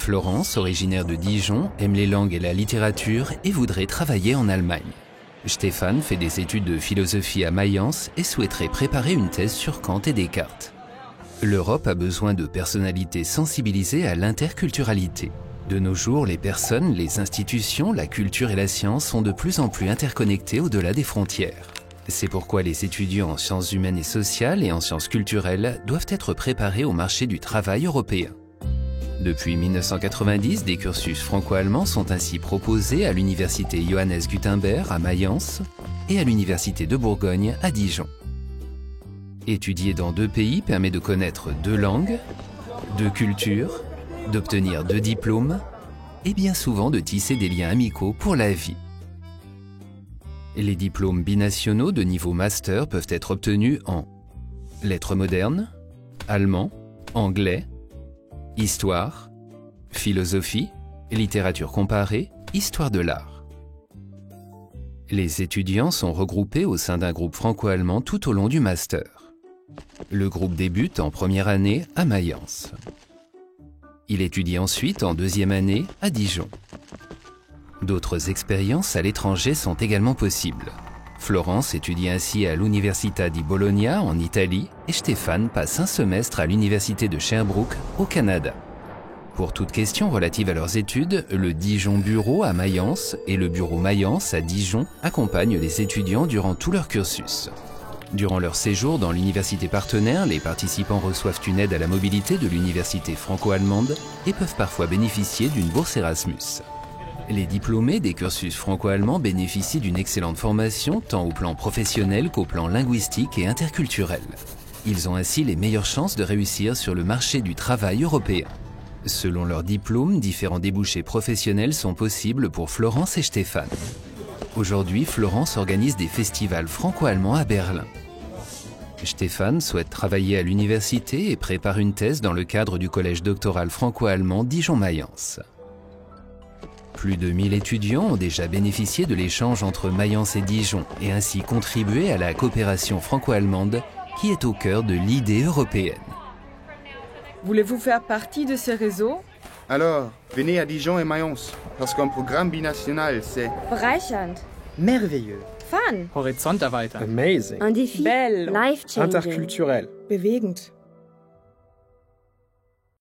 Florence, originaire de Dijon, aime les langues et la littérature et voudrait travailler en Allemagne. Stéphane fait des études de philosophie à Mayence et souhaiterait préparer une thèse sur Kant et Descartes. L'Europe a besoin de personnalités sensibilisées à l'interculturalité. De nos jours, les personnes, les institutions, la culture et la science sont de plus en plus interconnectées au-delà des frontières. C'est pourquoi les étudiants en sciences humaines et sociales et en sciences culturelles doivent être préparés au marché du travail européen. Depuis 1990, des cursus franco-allemands sont ainsi proposés à l'université Johannes Gutenberg à Mayence et à l'université de Bourgogne à Dijon. Étudier dans 2 pays permet de connaître 2 langues, 2 cultures, d'obtenir 2 diplômes et bien souvent de tisser des liens amicaux pour la vie. Les diplômes binationaux de niveau master peuvent être obtenus en lettres modernes, allemand, anglais, histoire, philosophie, littérature comparée, histoire de l'art. Les étudiants sont regroupés au sein d'un groupe franco-allemand tout au long du master. Le groupe débute en première année à Mayence. Il étudie ensuite en 2e année à Dijon. D'autres expériences à l'étranger sont également possibles. Florence étudie ainsi à l'Università di Bologna en Italie et Stéphane passe un semestre à l'Université de Sherbrooke au Canada. Pour toute question relative à leurs études, le Dijon Bureau à Mayence et le Bureau Mayence à Dijon accompagnent les étudiants durant tout leur cursus. Durant leur séjour dans l'université partenaire, les participants reçoivent une aide à la mobilité de l'université franco-allemande et peuvent parfois bénéficier d'une bourse Erasmus. Les diplômés des cursus franco-allemands bénéficient d'une excellente formation tant au plan professionnel qu'au plan linguistique et interculturel. Ils ont ainsi les meilleures chances de réussir sur le marché du travail européen. Selon leur diplôme, différents débouchés professionnels sont possibles pour Florence et Stéphane. Aujourd'hui, Florence organise des festivals franco-allemands à Berlin. Stéphane souhaite travailler à l'université et prépare une thèse dans le cadre du collège doctoral franco-allemand Dijon-Mayence. Plus de 1000 étudiants ont déjà bénéficié de l'échange entre Mayence et Dijon et ainsi contribué à la coopération franco-allemande qui est au cœur de l'idée européenne. Voulez-vous faire partie de ce réseau? Alors, venez à Dijon et Mayence, parce qu'un programme binational, c'est Bereichernd. Merveilleux. Fun. Horizont erweitern. Amazing. Un défi. Belle. Life-changing. Interculturel. Bewegend.